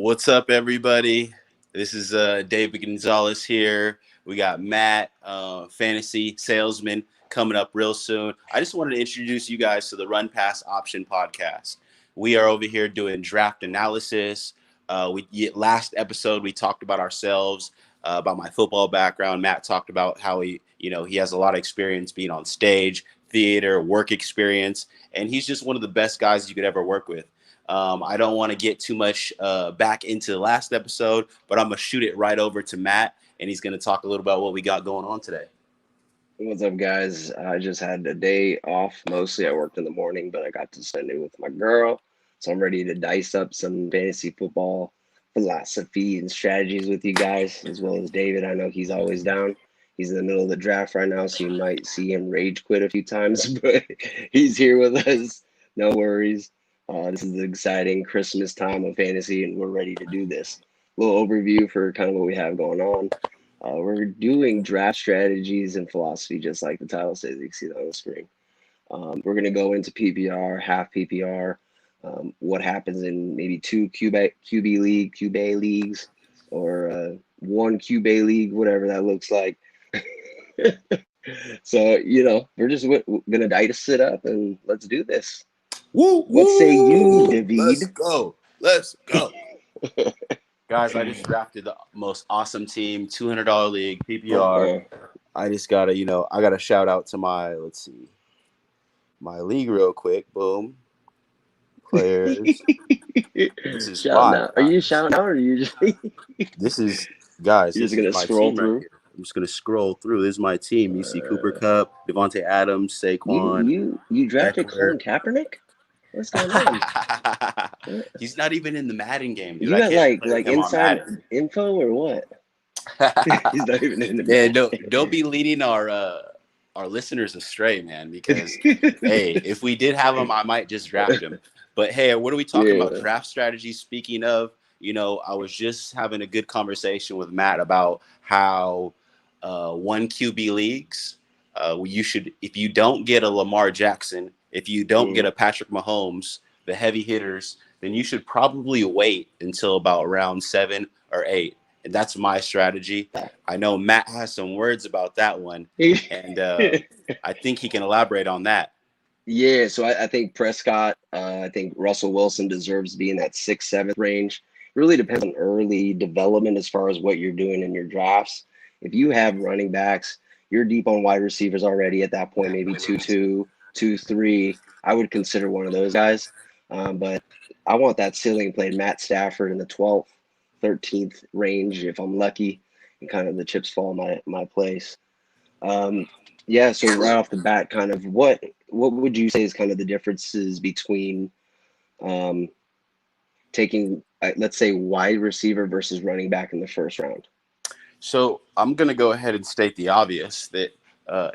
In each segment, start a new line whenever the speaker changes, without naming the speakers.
What's up, everybody? This is David Gonzalez here. We got Matt, fantasy salesman, coming up real soon. I just wanted to introduce you guys to the Run Pass Option podcast. We are over here doing draft analysis. Last episode we talked about ourselves, about my football background. Matt talked about how he has a lot of experience being on stage, theater, work experience, and he's just one of the best guys you could ever work with. I don't want to get too much back into the last episode, but I'm going to shoot it right over to Matt, and he's going to talk a little about what we got going on today.
What's up, guys? I just had a day off. Mostly I worked in the morning, but I got to spend it with my girl. So I'm ready to dice up some fantasy football philosophy and strategies with you guys, as well as David. I know he's always down. He's in the middle of the draft right now, so you might see him rage quit a few times, but he's here with us. No worries. This is the exciting Christmas time of fantasy, and we're ready to do this. A little overview for kind of what we have going on. We're doing draft strategies and philosophy, just like the title says. You can see that on the screen. We're going to go into PPR, half PPR, what happens in maybe two QB leagues, or one QB league, whatever that looks like. So, we're just going to dice it up, and let's do this.
Woo,
what say you, David?
Let's go. Guys, I just drafted the most awesome team, $200 league, PPR. I just got to, I got to shout out to my league real quick. Boom. Players. This is
fire. Are you shouting out or are you just...
This is, guys.
You're just going to scroll through?
Right, I'm just going to scroll through. This is my team. You see Cooper Kupp, Devontae Adams, Saquon.
You drafted Colin Kaepernick? What's going on?
He's not even in the Madden game. Dude.
You got like inside info or what? He's not even in the Madden.
Don't be leading our listeners astray, man. Because hey, if we did have him, I might just draft him. But hey, what are we talking about? Draft strategy. Speaking of, I was just having a good conversation with Matt about how one QB leagues, you should, if you don't get a Lamar Jackson. If you don't get a Patrick Mahomes, the heavy hitters, then you should probably wait until about round 7 or 8. And that's my strategy. I know Matt has some words about that one, and I think he can elaborate on that.
Yeah, so I think Prescott, I think Russell Wilson deserves to be in that 6th, 7th range. It really depends on early development as far as what you're doing in your drafts. If you have running backs, you're deep on wide receivers already at that point, maybe 2-2. 2-3, I would consider one of those guys. But I want that ceiling played Matt Stafford in the 12th, 13th range if I'm lucky, and kind of the chips fall my place. So right off the bat, kind of what would you say is kind of the differences between taking, let's say, wide receiver versus running back in the first round?
So I'm going to go ahead and state the obvious that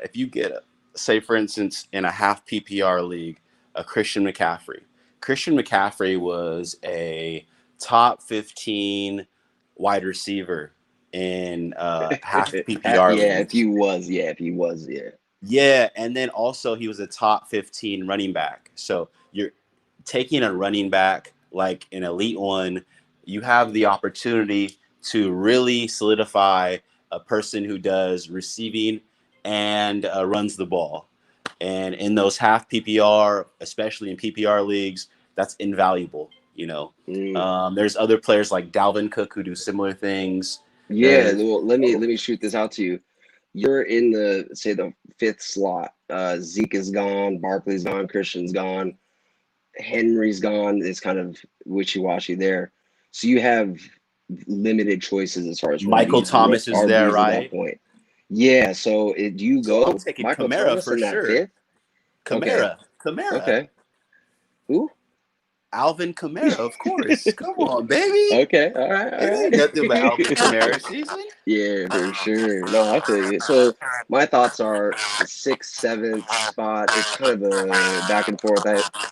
if you get say, for instance, in a half PPR league, Christian McCaffrey. Christian McCaffrey was a top 15 wide receiver in half PPR league.
If he was.
Yeah, and then also he was a top 15 running back. So you're taking a running back like an elite one, you have the opportunity to really solidify a person who does receiving and runs the ball. And in those half PPR, especially in PPR leagues, that's invaluable. There's other players like Dalvin Cook who do similar things.
Yeah, well, let me shoot this out to you. You're in the 5th slot. Zeke is gone, Barkley's gone, Christian's gone, Henry's gone. It's kind of wishy-washy there. So you have limited choices as far as
Michael Thomas is there, right?
At that point. Yeah, so do you go?
I'm taking
Michael
Kamara
Thomas
for
in that
sure.
5th?
Kamara.
Okay. Who?
Alvin Kamara, of course. Come on, baby.
Okay, all right.
Nothing but Alvin Kamara season.
Yeah, for sure. No, I feel it. So my thoughts are the 6th, 7th spot. It's kind of a back and forth.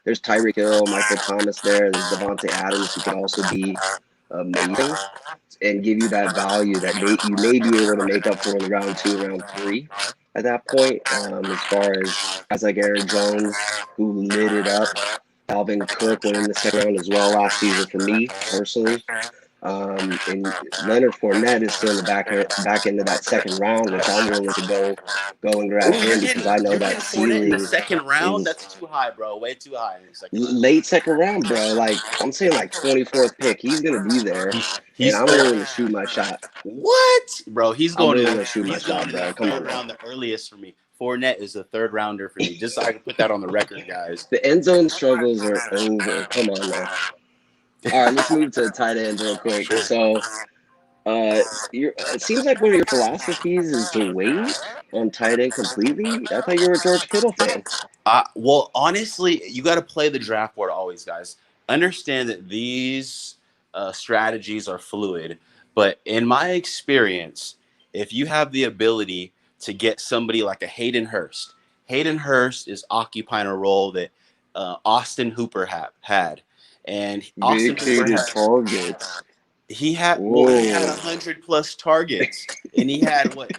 There's Tyreek Hill, Michael Thomas there. There's Devontae Adams, who can also be amazing and give you that value that you may be able to make up for in round 2, round 3 at that point. As far as guys like Aaron Jones, who lit it up. Dalvin Cook went in the 2nd round as well last season for me personally. And Leonard Fournette is still in the back end of that second round, which I'm willing to go and grab
Ooh,
him because I know
you're
that
getting Fournette in the
ceiling
second round.
is
That's too high, bro. Way too high in the second round.
late second round, bro. Like I'm saying, like 24th pick. He's gonna be there, and
He's
I'm
third.
willing to shoot my shot.
What, bro?
I'm willing to shoot my
He's going
shot,
in the
bro. Come
third
on now.
round, the earliest for me. Fournette is the third rounder for me. Just so I can put that on the record, guys.
The end zone struggles are over. Come on now. All right, let's move to tight ends real quick.
Sure.
So, uh, it seems like one of your philosophies is to wait on tight end completely. I thought you were a George Kittle fan.
Well, honestly, you got to play the draft board always, guys. Understand that these strategies are fluid, but in my experience, if you have the ability to get somebody like a Hayden Hurst is occupying a role that Austin Hooper had, and Austin Hooper
Vacated
had
targets.
he had
Whoa.
100 plus targets, and he had what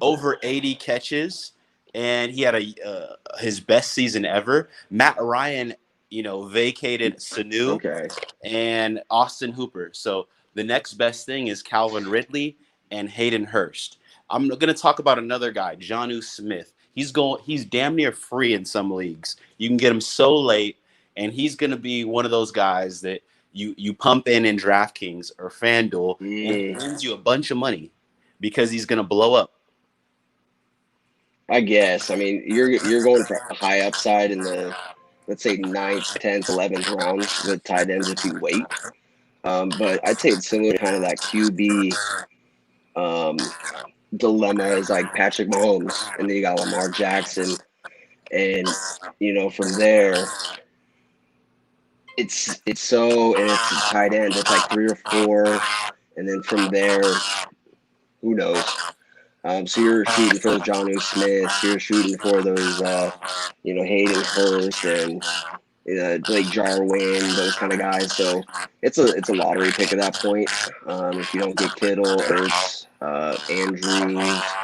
over 80 catches, and he had a his best season ever. Matt Ryan, vacated Sanu
Okay.
and Austin Hooper. So the next best thing is Calvin Ridley and Hayden Hurst. I'm going to talk about another guy, Jonnu Smith. He's damn near free in some leagues. You can get him so late, and he's going to be one of those guys that you pump in DraftKings or FanDuel, and he
Mm,
earns you a bunch of money because he's going to blow up.
I guess. I mean, you're going for high upside in the, let's say, ninth, 10th, 11th rounds with tight ends if you wait. But I'd say it's similar to kind of that QB um, dilemma is like Patrick Mahomes, and then you got Lamar Jackson, and from there and it's a tight end. It's like three or four, and then from there, who knows? So you're shooting for those Jonnu Smiths, you're shooting for those Hayden Hurst and Blake Jarwin, those kind of guys. So it's a lottery pick at that point. If you don't get Kittle, Ertz, Andrews,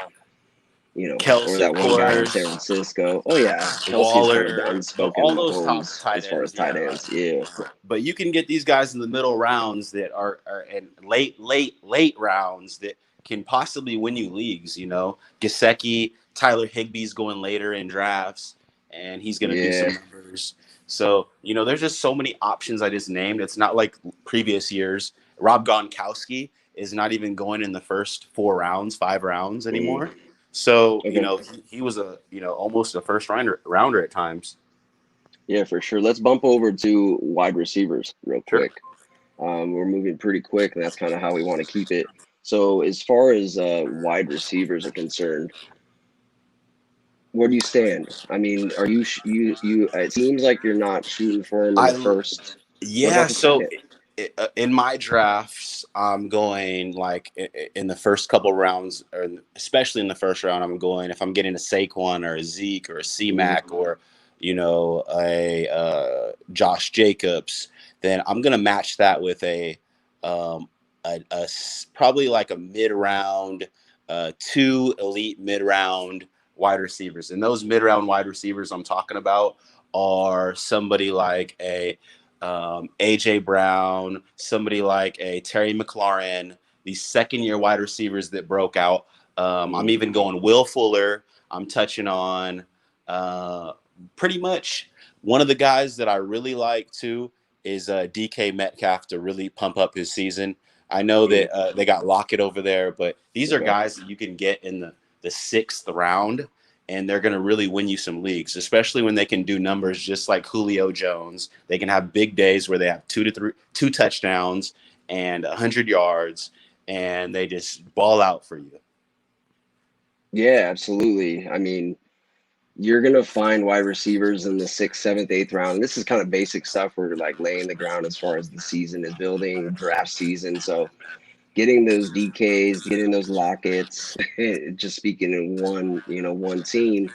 or
Kelsey,
that
of
one guy in
course,
San Francisco. Oh yeah, Kelsey is kind of the
Waller,
unspoken
all those top
Mahomes
tight
as far as
ends.
tight
Yeah,
ends. Yeah,
but you can get these guys in the middle rounds that are in late rounds that can possibly win you leagues. Gesicki, Tyler Higbee's going later in drafts, and he's going to do some
yeah,
numbers. So there's just so many options I just named. It's not like previous years. Rob Gronkowski is not even going in the first 4 rounds, 5 rounds
mm,
anymore. So
okay,
he was a almost a first rounder at times.
yeah, for sure. Let's bump over to wide receivers real
Sure.
quick. We're moving pretty quick, and that's kind of how we want to keep it. So as far as wide receivers are concerned, where do you stand? I mean, are you you? It seems like you're not shooting for him in the
I
first. What
Yeah,
about the
so
second?
in my drafts, I'm going like in the first couple rounds, or especially in the first round, I'm going if I'm getting a Saquon or a Zeke or a C
Mm,
Mac or a Josh Jacobs, then I'm gonna match that with um, probably like a mid round, two elite mid round wide receivers, and those mid round wide receivers I'm talking about are somebody like a AJ Brown, somebody like a Terry McLaurin, these second year wide receivers that broke out. I'm
mm,
even going Will Fuller. I'm touching on uh, pretty much one of the guys that I really like too is DK Metcalf to really pump up his season. I know
mm,
that they got Lockett over there, but these are
okay.
guys that you can get in the sixth round, and they're going to really win you some leagues, especially when they can do numbers just like Julio Jones. They can have big days where they have two touchdowns and 100 yards, and they just ball out for you.
Yeah, absolutely. I mean, you're gonna find wide receivers in the sixth, seventh, eighth round. This is kind of basic stuff. We're like laying the ground as far as the season is building, draft season. So getting those DKs, getting those Lockets, just speaking in one team.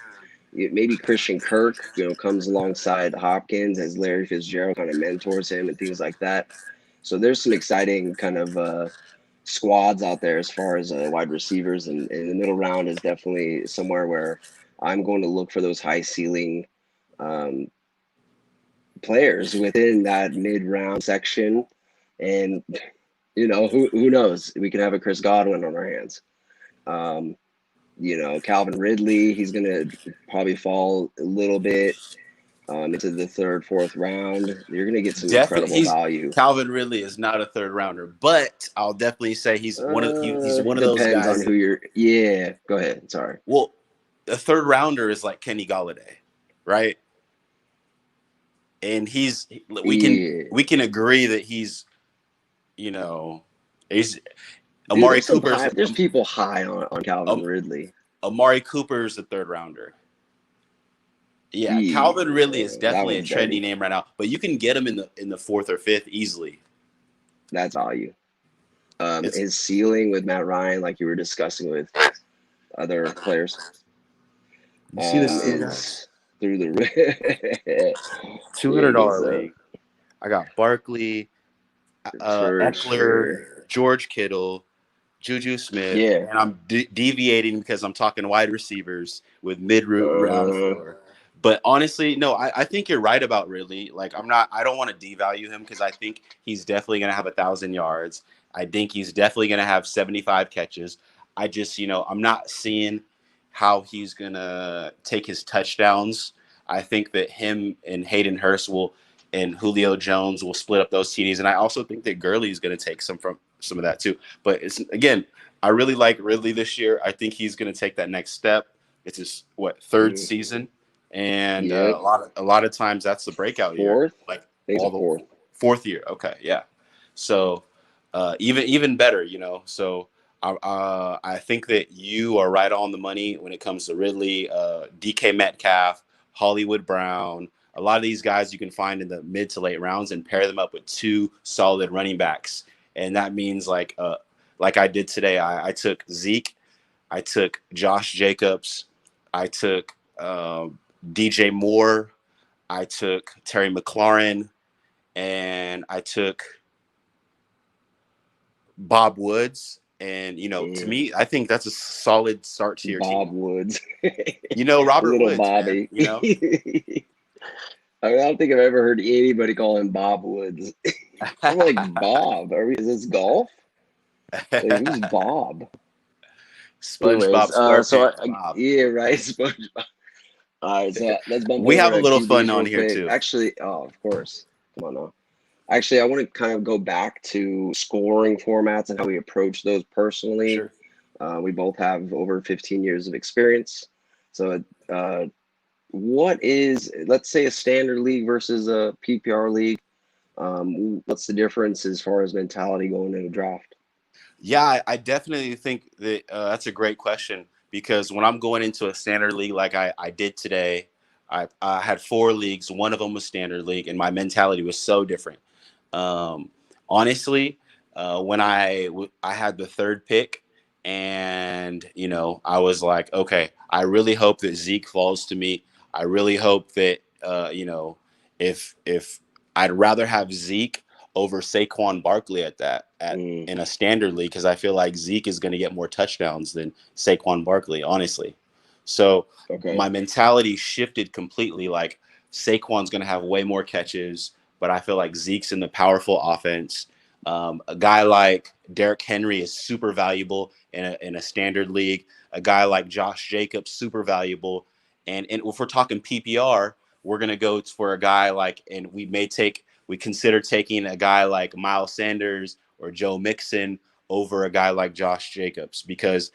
Maybe Christian Kirk, comes alongside Hopkins as Larry Fitzgerald kind of mentors him and things like that. So there's some exciting kind of squads out there as far as wide receivers, and the middle round is definitely somewhere where I'm going to look for those high ceiling um, players within that mid round section. And Who knows? We could have a Chris Godwin on our hands. Um, Calvin Ridley, he's gonna probably fall a little bit into the third, fourth round. You're gonna get some
Definitely,
incredible
he's
value.
Calvin Ridley is not a third rounder, but I'll definitely say he's one of those
Depends on
guys
who
that,
you're. Yeah, go ahead. Sorry.
well, a third rounder is like Kenny Galladay, right? And
Yeah,
we can agree that you know he's
dude.
Amari Cooper's
There's people high on Calvin
um,
Ridley.
Amari Cooper's the third rounder. Yeah, Calvin Ridley is
That
definitely a
one's
trendy
dirty.
name right now, but you can get him in the fourth or fifth easily.
That's value.
It's
His ceiling with Matt Ryan, like you were discussing with other players,
you see this too, guys.
is through the roof.
Two
Yeah,
hundred
because
dollar league. I got Barkley,
for
Eckler,
sure.
George Kittle, Juju Smith,
Yeah.
and I'm deviating because I'm talking wide receivers with mid round
Uh,
floor. But honestly, no, I think you're right about Ridley. Like I don't want to devalue him because I think he's definitely going to have 1,000 yards. I think he's definitely going to have 75 catches. I just, I'm not seeing how he's going to take his touchdowns. I think that him and Hayden Hurst and Julio Jones will split up those TDs. And I also think that Gurley is going to take some of that too. But it's again, I really like Ridley this year. I think he's going to take that next step. It's his third
mm,
season, and
yep.
a lot of times that's the breakout year,
Fourth. I
like
think it's
all
a
the
fourth.
fourth year. Okay, yeah. So even better, So I think that you are right on the money when it comes to Ridley, DK Metcalf, Hollywood Brown. A lot of these guys you can find in the mid to late rounds and pair them up with two solid running backs, and that means like I did today. I took Zeke, I took Josh Jacobs, I took DJ Moore, I took Terry McLaurin, and I took Bob Woods. And to
Mm,
me, I think that's a solid start to your
Bob
team.
Woods.
Robert
Little
Woods, man.
Bobby. I don't think I've ever heard anybody call him Bob Woods. I'm like, Bob. Is this golf? Like, who's Bob?
SpongeBob
Anyways,
SquarePants, Bob.
yeah, right. SpongeBob. All right, so let's bump
We
over
have a
to
little fun
QBs
on
real
here
quick.
too.
Actually, oh, of course. Come on now. Actually, I want to kind of go back to scoring formats and how we approach those
For
personally.
sure.
We both have over 15 years of experience. So, what is, let's say, a standard league versus a PPR league? What's the difference as far as mentality going into a draft?
Yeah, I definitely think that that's a great question because when I'm going into a standard league like I did today, I had four leagues. One of them was standard league, and my mentality was so different. Um, honestly, when I had the third pick, and I was like, okay, I really hope that Zeke falls to me. I really hope that if I'd rather have Zeke over Saquon Barkley at
Mm,
in a standard league because I feel like Zeke is going to get more touchdowns than Saquon Barkley, honestly. So
okay.
my mentality shifted completely. Like Saquon's going to have way more catches, but I feel like Zeke's in the powerful offense. A guy like Derrick Henry is super valuable in a standard league. A guy like Josh Jacobs, super valuable. And if we're talking PPR, we're going to go for a guy like, and we consider taking a guy like Miles Sanders or Joe Mixon over a guy like Josh Jacobs because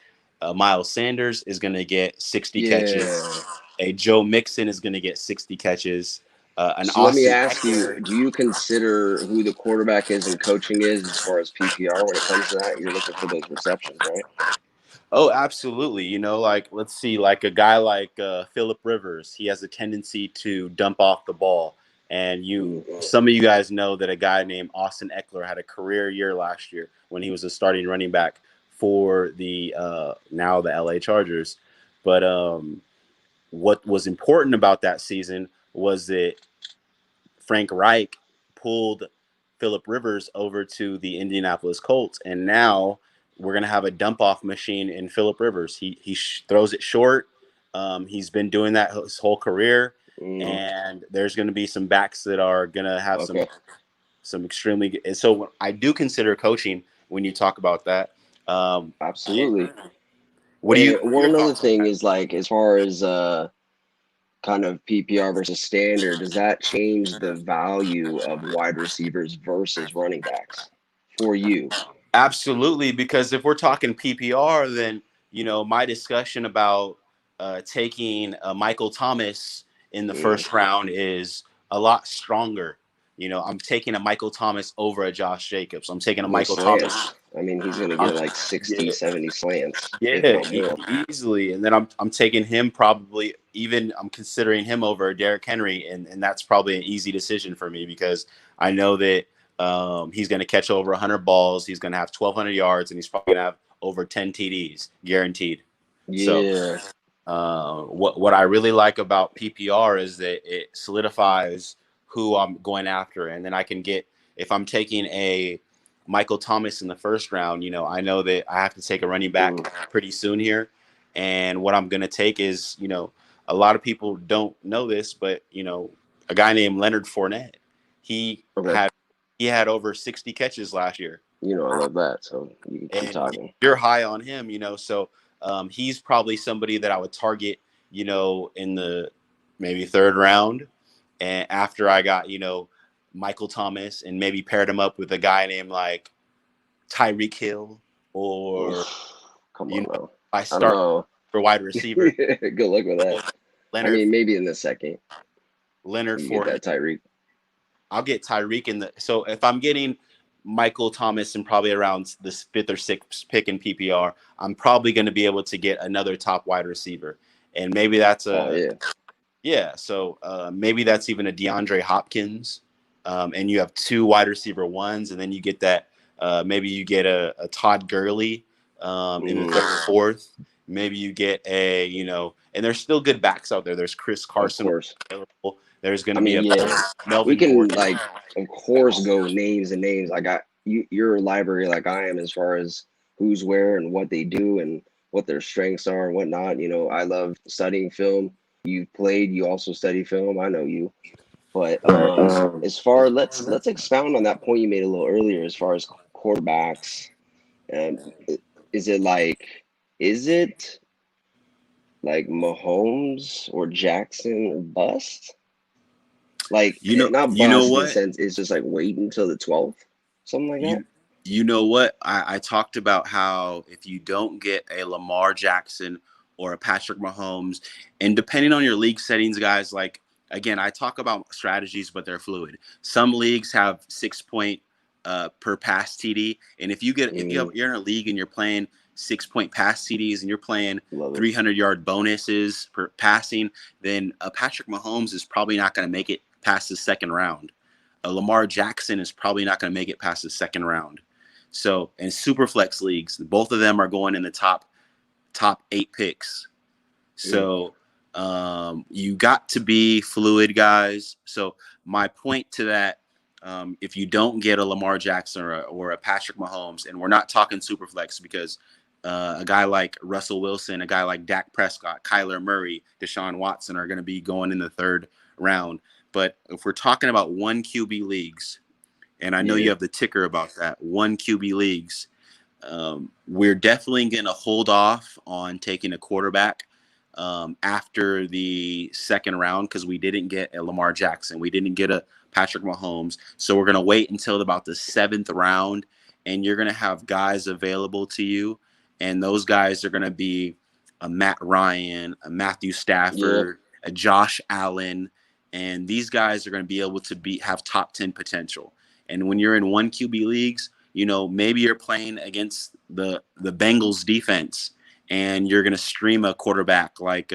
Miles Sanders is going to get 60 catches.
Yeah.
A Joe Mixon is going to get 60 catches. An
So let me
Austin
ask you,
Eckler.
do you consider who the quarterback is and coaching is as far as PPR when it comes to that? You're looking for those receptions, right?
Oh, absolutely. Like let's see, like a guy like Philip Rivers, he has a tendency to dump off the ball. And
Mm,
some of you guys know that a guy named Austin Eckler had a career year last year when he was a starting running back for the now the LA Chargers. But what was important about that season was that Frank Reich pulled Philip Rivers over to the Indianapolis Colts, and now we're gonna have a dump off machine in Philip Rivers. He throws it short. He's been doing that his whole career,
mm,
and there's gonna be some backs that are gonna have
okay.
some extremely good. And so I do consider coaching when you talk about that. Um,
Absolutely.
what do you?
And
What are your
one other
thoughts on
thing
that?
is like as far as kind of PPR versus standard, does that change the value of wide receivers versus running backs for you?
Absolutely, because if we're talking PPR, then my discussion about taking Michael Thomas in the
Mm,
first round is a lot stronger. I'm taking a Michael Thomas over a Josh Jacobs. I'm taking a
with
Michael Thomas.
slants. I mean, he's going to
I'm,
get like 60,
yeah,
70 slants, if
yeah,
not more.
easily. And then I'm taking him probably even I'm considering him over Derrick Henry, and that's probably an easy decision for me because I know that he's going to catch over 100 balls. He's going to have 1,200 yards, and he's probably going to have over 10 TDs guaranteed. So
Yeah.
what I really like about PPR is that it solidifies who I'm going after, and then I can get if I'm taking a Michael Thomas in the first round. I know that I have to take a running back
Mm,
pretty soon here, and what I'm going to take is a lot of people don't know this, but a guy named Leonard Fournette, he
okay.
had he had over 60 catches last year,
You know, I love that. So you can keep
and
talking.
you're high on him, so he's probably somebody that I would target, in the maybe third round, and after I got Michael Thomas, and maybe paired him up with a guy named like Tyreek Hill, or
Oof, come
you
on
know
now.
I
I don't
start
know.
for wide receiver
Good luck with that. I
Leonard
mean, maybe in the second
Leonard
you get
Fournette.
that Tyreek.
I'll get Tyreek in the. So if I'm getting Michael Thomas and probably around this fifth or sixth pick in PPR, I'm probably going to be able to get another top wide receiver, and maybe that's
Oh
a
yeah,
yeah. So maybe that's even a DeAndre Hopkins, and you have two wide receiver ones, and then you get that. Maybe you get a Todd Gurley in the
mm,
third or fourth. Maybe you get and there's still good backs out there. There's Chris
of
Carson
course.
available. There's going
I
to be
mean,
a
yeah, we
Melvin
can
Gordon.
like, of course, go names and names. I got you, your library like I am as far as who's where and what they do and what their strengths are and whatnot. You know, I love studying film. You played, you also study film. I know you, but as far let's expound on that point you made a little earlier as far as quarterbacks. Um, is it like, is it like Mahomes or Jackson or bust? Like, not
You know
bust in the
what?
sense it's just like wait until the 12th, something like that.
You you know what? I talked about how if you don't get a Lamar Jackson or a Patrick Mahomes, and depending on your league settings, guys, like again, I talk about strategies, but they're fluid. Some leagues have 6 point per pass TD, and
Mm,
you're in a league and you're playing 6 point pass TDs and you're playing
love it.
300-yard bonuses per passing, then Patrick Mahomes is probably not going to make it past the second round. Lamar Jackson is probably not going to make it past the second round. So, in super flex leagues, both of them are going in the top 8 picks.
Mm,
So, you got to be fluid, guys. So, my point to that, if you don't get a Lamar Jackson or a Patrick Mahomes, and we're not talking super flex because a guy like Russell Wilson, a guy like Dak Prescott, Kyler Murray, Deshaun Watson are going to be going in the third round. But if we're talking about one QB leagues, and I know
yeah.
you have the ticker about that, one QB leagues, we're definitely going to hold off on taking a quarterback after the second round because we didn't get a Lamar Jackson. We didn't get a Patrick Mahomes. So we're going to wait until about the seventh round, and you're going to have guys available to you. And those guys are going to be a Matt Ryan, a Matthew
Yeah.
Stafford, a Josh Allen. And these guys are going to be able to have top 10 potential. And when you're in one QB leagues, maybe you're playing against the Bengals defense and you're going to stream a quarterback like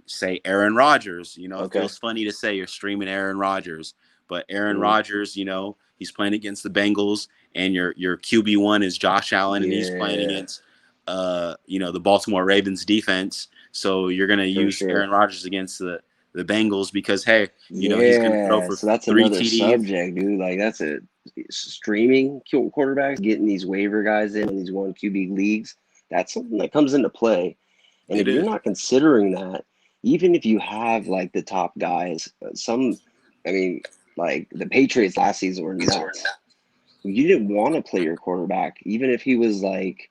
say Aaron Rodgers. It
Okay.
feels funny to say you're streaming Aaron Rodgers, but Aaron
Mm,
Rodgers, he's playing against the Bengals, and your QB1 is Josh Allen, and he's playing
yeah,
against the Baltimore Ravens defense. So you're going to
for
use
sure.
Aaron Rodgers against the Bengals because hey, he's going to throw
Yeah,
for
so that's
three
another
TDs.
subject, dude. Like that's a streaming quarterbacks, getting these waiver guys in these one QB leagues. That's something that comes into play. And if
It
you're
is.
not considering that, even if you have like the top guys, some, I mean, Like the Patriots last season were nuts. You didn't want to play your quarterback, even if he was like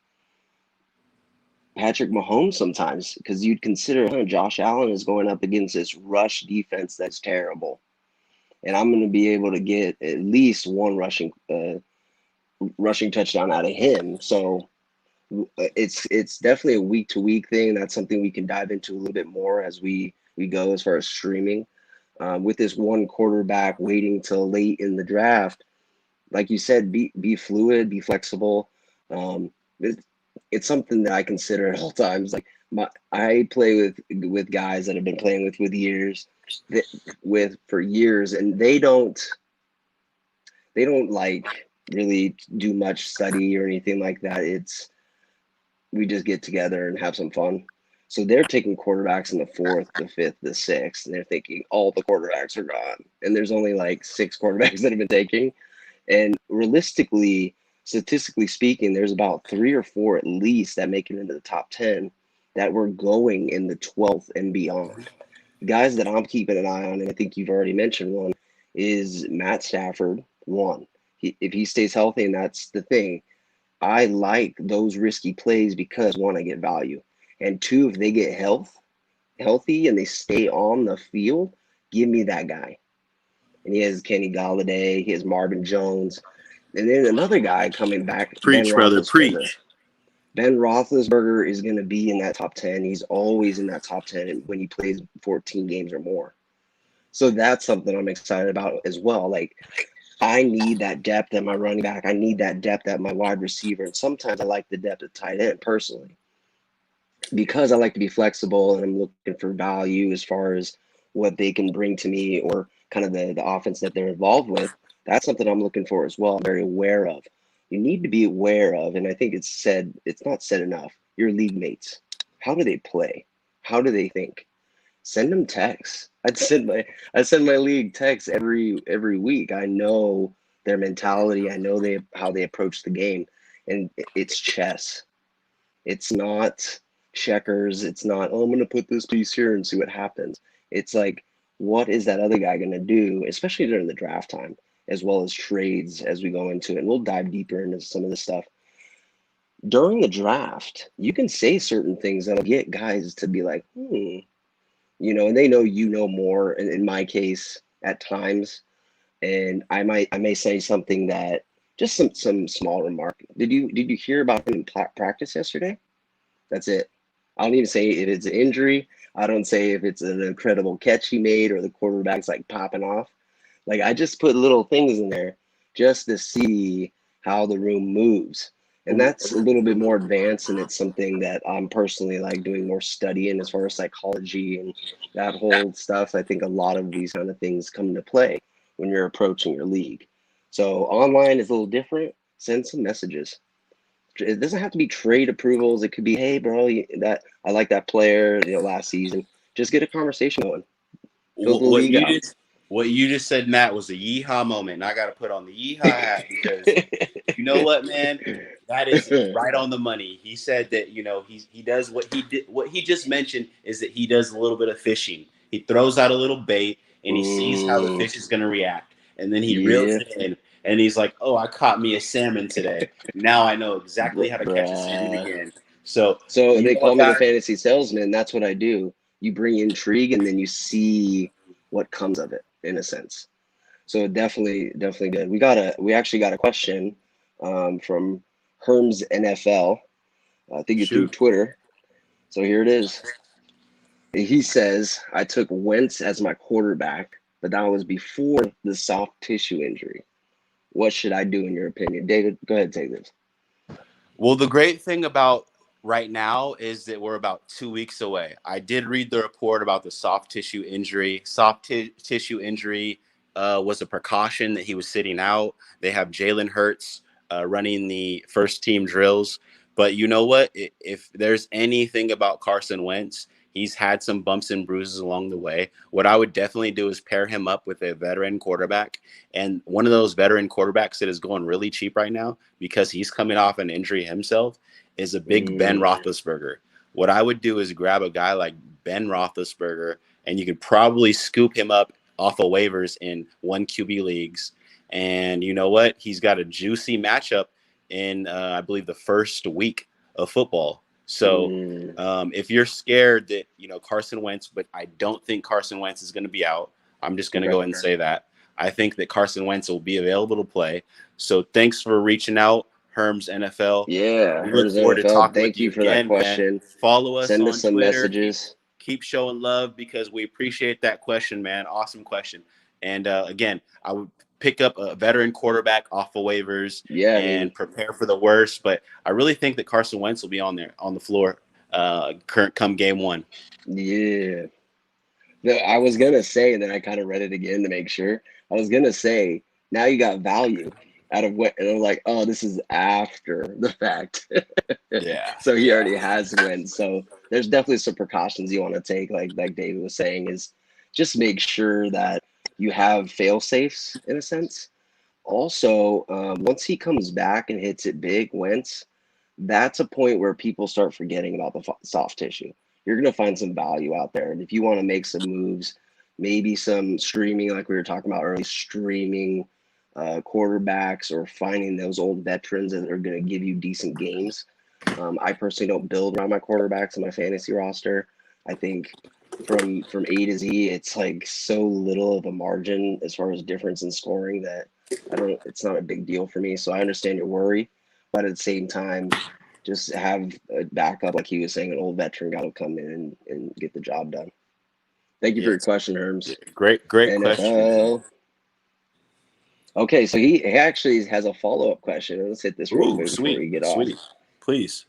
Patrick Mahomes sometimes, because you'd consider Josh Allen is going up against this rush defense that's terrible, and I'm going to be able to get at least one rushing touchdown out of him. So it's definitely a week to week thing. That's something we can dive into a little bit more as we go as far as streaming. With this one quarterback waiting till late in the draft, like you said, be fluid, be flexible. Um, it, it's something that I consider at all times. Like I play with guys that I've been playing with years, that, with for years, and they don't like really do much study or anything like that. It's we just get together and have some fun. So they're taking quarterbacks in the fourth, the fifth, the sixth, and they're thinking all the quarterbacks are gone. And there's only like six quarterbacks that have been taken. And realistically, statistically speaking, there's about three or four at least that make it into the top 10 that were going in the 12th and beyond. The guys that I'm keeping an eye on, and I think you've already mentioned one, is Matt Stafford. One, if he stays healthy, and that's the thing, I like those risky plays because one, I get value, and two, if they get healthy and they stay on the field, give me that guy. And he has Kenny Galladay, he has Marvin Jones, and then another guy coming back, Ben
Preach, brother,
Roethlisberger.
preach.
Ben Roethlisberger is going to be in that top 10. He's always in that top 10 when he plays 14 games or more. So that's something I'm excited about as well. Like, I need that depth at my running back. I need that depth at my wide receiver. And sometimes I like the depth at tight end personally because I like to be flexible and I'm looking for value as far as what they can bring to me or kind of the offense that they're involved with. That's something I'm looking for as well. I'm very aware of. You need to be aware of, and I think it's not said enough, your league mates. How do they play? How do they think? Send them texts. I send my league texts every week. I know their mentality. I know how they approach the game, and it's chess. It's not checkers. It's not, oh, I'm going to put this piece here and see what happens. It's like, what is that other guy going to do, especially during the draft time, as well as trades as we go into it. And we'll dive deeper into some of this stuff. During the draft, you can say certain things that'll get guys to be like, and they know more. And in my case, at times, and I may say something that just some small remark. Did you hear about him in practice yesterday? That's it. I don't even say if it's an injury. I don't say if it's an incredible catch he made or the quarterback's like popping off. Like I just put little things in there just to see how the room moves. And that's a little bit more advanced, and it's something that I'm personally like doing more study in as far as psychology and that whole stuff. I think a lot of these kind of things come into play when you're approaching your league. So online is a little different. Send some messages. It doesn't have to be trade approvals. It could be, hey, bro, that I like that player, last season. Just get a conversation going. Fill the
What
league
you
out.
just what you just said, Matt, was a yeehaw moment. And I got to put on the yeehaw hat because you know what, man, that is right on the money. He said that he does what he did. What he just mentioned is that he does a little bit of fishing. He throws out a little bait and he sees how the fish is going to react, and then he reels
Yeah,
it in. And he's like, "Oh, I caught me a salmon today. Now I know exactly how to catch a salmon
bruh.
again." So
So
you
they
know
call
what,
me the
guys?
fantasy salesman. That's what I do. You bring intrigue, and then you see what comes of it, in a sense. So definitely good. We actually got a question from Herms NFL. I think it through
Shoot.
Twitter. So here it is. He says, I took Wentz as my quarterback, but that was before the soft tissue injury. What should I do in your opinion? David, go ahead and take this.
Well, the great thing about right now is that we're about 2 weeks away. I did read the report about the soft tissue injury. Tissue injury was a precaution that he was sitting out. They have Jalen Hurts running the first team drills. But you know what? If there's anything about Carson Wentz, he's had some bumps and bruises along the way. What I would definitely do is pair him up with a veteran quarterback. And one of those veteran quarterbacks that is going really cheap right now because he's coming off an injury himself is a big Ben
Mm,
Roethlisberger. What I would do is grab a guy like Ben Roethlisberger, and you could probably scoop him up off of waivers in 1 QB leagues. And you know what? He's got a juicy matchup in, I believe, the first week of football. So if you're scared that, Carson Wentz, but I don't think Carson Wentz is going to be out. I'm just going to go ahead and say that. I think that Carson Wentz will be available to play. So thanks for reaching out, Herms NFL.
Yeah,
We look
Herms
forward to
NFL.
talking with
Thank
you
you for that
again, man.
question.
Follow us
Send
on
us some
Twitter.
messages.
Keep showing love because we appreciate that question, man. Awesome question. And again, I would pick up a veteran quarterback off of waivers and prepare for the worst. But I really think that Carson Wentz will be on the floor come game one.
Yeah. I was going to say, and then I kind of read it again to make sure. I was going to say, now you got value out of what, and I'm like, oh, this is after the fact.
Yeah.
So he already has Wentz. So there's definitely some precautions you want to take, like David was saying, is just make sure that you have fail safes in a sense. Also, once he comes back and hits it big, Wentz, that's a point where people start forgetting about the soft tissue. You're going to find some value out there. And if you want to make some moves, maybe some streaming, like we were talking about earlier, streaming quarterbacks or finding those old veterans that are going to give you decent games. I personally don't build around my quarterbacks in my fantasy roster. I think from A to Z, it's like so little of a margin as far as difference in scoring that it's not a big deal for me. So I understand your worry, but at the same time, just have a backup, like he was saying, an old veteran guy will come in and get the job done. Thank you for your question, Herms.
Great
NFL.
question.
Okay, so he actually has a follow-up question. Let's hit this real quick before we get off.
Please.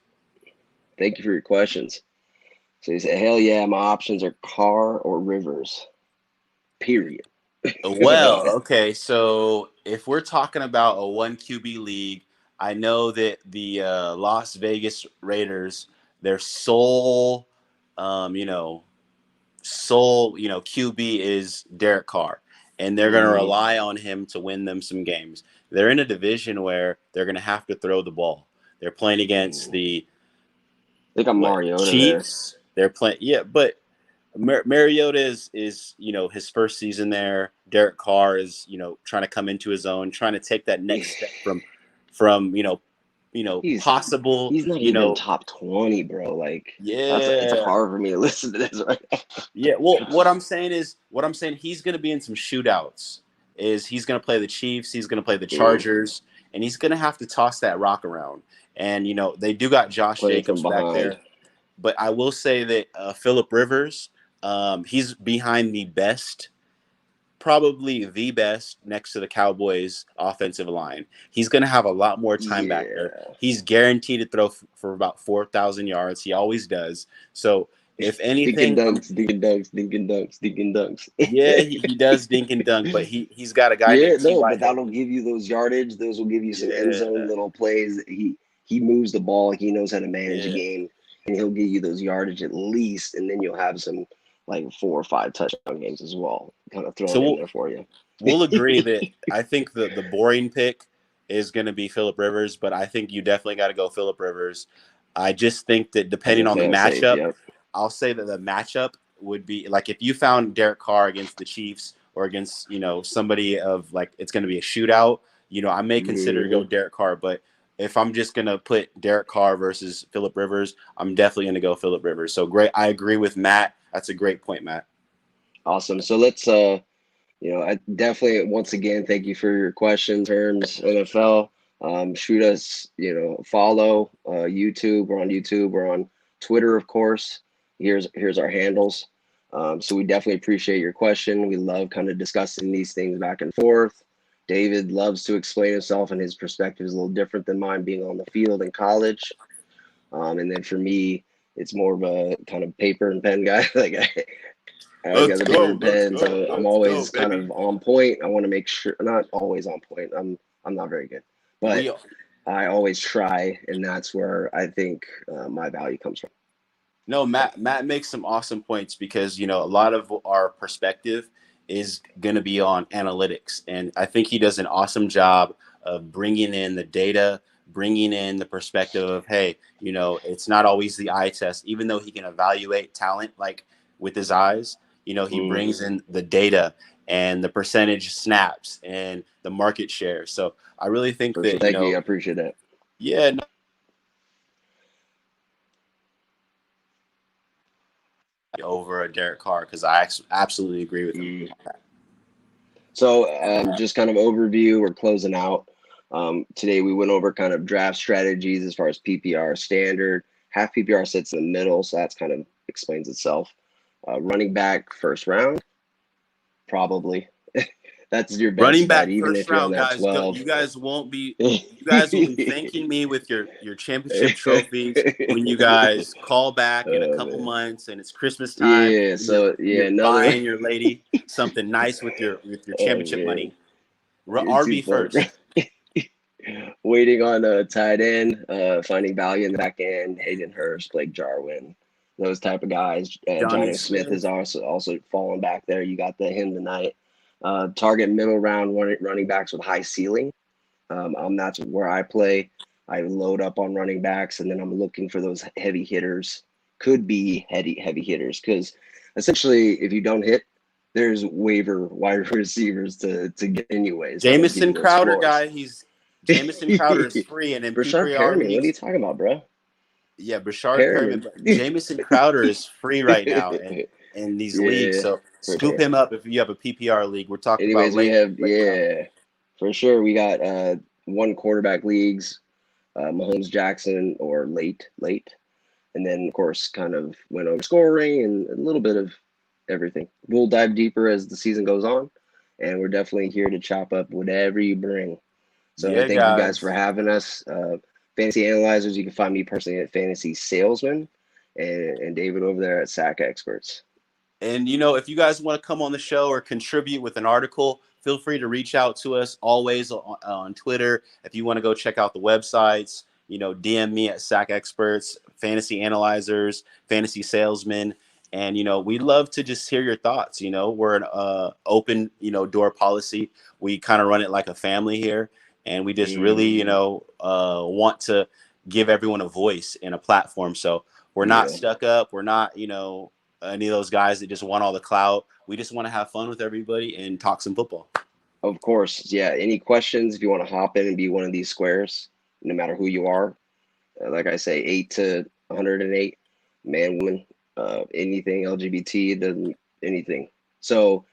Thank you for your questions. So he said, hell yeah, my options are Carr or Rivers. Period.
Well, okay. So if we're talking about a 1 QB league, I know that the Las Vegas Raiders, their sole QB is Derek Carr, and they're going to rely on him to win them some games. They're in a division where they're going to have to throw the ball. They're playing against the Chiefs. They're playing, but Mariota is his first season there. Derek Carr is trying to come into his own, trying to take that next step from possible.
He's not even top 20, bro. Like, it's hard for me to listen to this right now.
Yeah, well, what I'm saying he's going to be in some shootouts. He's going to play the Chiefs, he's going to play the Chargers, and he's going to have to toss that rock around. And they do got Josh Jacobs back there, but I will say that Phillip Rivers, he's behind probably the best next to the Cowboys offensive line. He's going to have a lot more time back there. He's guaranteed to throw for about 4,000 yards. He always does. So if anything,
dink and dunks.
Yeah, he does dink and dunk, but he's got a guy.
But that'll give you those yardage. Those will give you some end zone little plays. He moves the ball. He knows how to manage a game, and he'll give you those yardage at least, and then you'll have some like 4 or 5 touchdown games as well. Kind of throw it in there for you.
We'll agree that I think the boring pick is going to be Phillip Rivers, but I think you definitely got to go Phillip Rivers. I just think that depending on the matchup, I'll say that the matchup would be like if you found Derek Carr against the Chiefs or against somebody of like it's going to be a shootout. I may consider to go Derek Carr, but if I'm just going to put Derek Carr versus Phillip Rivers, I'm definitely going to go Phillip Rivers. So great. I agree with Matt. That's a great point, Matt.
Awesome. So let's, I definitely, once again, thank you for your questions, Herms NFL. Shoot us, follow YouTube. We're on YouTube. We're on Twitter, of course. Here's our handles. So we definitely appreciate your question. We love kind of discussing these things back and forth. David loves to explain himself, and his perspective is a little different than mine being on the field in college. And then for me, it's more of a kind of paper and pen guy. Like I got the paper and pen, so I'm always kind of on point. I want to make sure, not always on point. I'm not very good, but I always try, and that's where I think my value comes from.
No, Matt makes some awesome points because a lot of our perspective is going to be on analytics, and I think he does an awesome job of bringing in the data, bringing in the perspective of, hey, it's not always the eye test, even though he can evaluate talent like with his eyes. He brings in the data, and the percentage snaps and the market share. So I really think
For sure.
that,
Thank you. I appreciate that.
yeah, over a Derek Carr, because I absolutely agree with him.
So just kind of overview, we're closing out. Today we went over kind of draft strategies as far as PPR standard. Half PPR sits in the middle, so that's kind of explains itself. Running back first round, probably. That's your
Running
best bet,
back
even
first
if you're on
round,
that
guys. Go,
12.
you guys will be thanking me with your championship trophies when you guys call back in a couple
Man.
months and it's Christmas time
Yeah,
and you're
so yeah,
you're
another.
buying your lady something nice with your
Oh
championship
man,
money.
you're too
RB
funny, bro.
first.
Waiting on a tight end, finding value in the back end, Hayden Hurst, Blake Jarwin, those type of guys.
Johnny
Johnny Smith is
Smith.
also falling back there. You got him tonight. Target middle round running backs with high ceiling. That's where I play. I load up on running backs, and then I'm looking for those heavy hitters. Could be heavy hitters because essentially, if you don't hit, there's waiver wide receivers to get anyways. That'll give
Jamison
you those
Crowder
floors.
guy. Jamison Crowder is free, and in
Brashard
PPR
Perriman, what are you
leagues,
talking about, bro?
yeah, Brashard Perriman.
Perriman.
But Jamison Crowder is free right now in these leagues.
Yeah,
So
for
scoop
sure.
him up if you have a PPR league. We're talking about
Anyways, we have
late round.
for sure. We got one quarterback leagues, Mahomes Jackson or late. And then, of course, kind of went over scoring and a little bit of everything. We'll dive deeper as the season goes on, and we're definitely here to chop up whatever you bring. So
Yeah,
thank you guys for
guys.
having us. Fantasy Analyzers, you can find me personally at Fantasy Salesman and David over there at SAC Experts.
And if you guys want to come on the show or contribute with an article, feel free to reach out to us always on Twitter. If you want to go check out the websites, DM me at SAC Experts, Fantasy Analyzers, Fantasy Salesmen. And, we'd love to just hear your thoughts. We're an open, door policy. We kind of run it like a family here. And we just really, want to give everyone a voice and a platform. So we're not
Yeah,
stuck up. We're not, any of those guys that just want all the clout. We just want to have fun with everybody and talk some football.
of course. Yeah. Any questions? If you want to hop in and be one of these squares, no matter who you are, like I say, 8 to 108, man, woman, anything LGBT, doesn't anything. So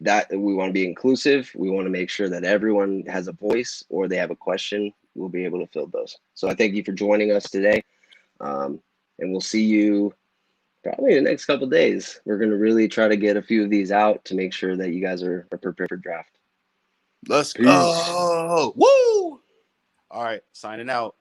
that we want to be inclusive. We want to make sure that everyone has a voice or they have a question. We'll be able to fill those. So I thank you for joining us today, and we'll see you probably in the next couple of days. We're going to really try to get a few of these out to make sure that you guys are prepared for draft.
Let's
Peace.
go. Woo! All right, signing out.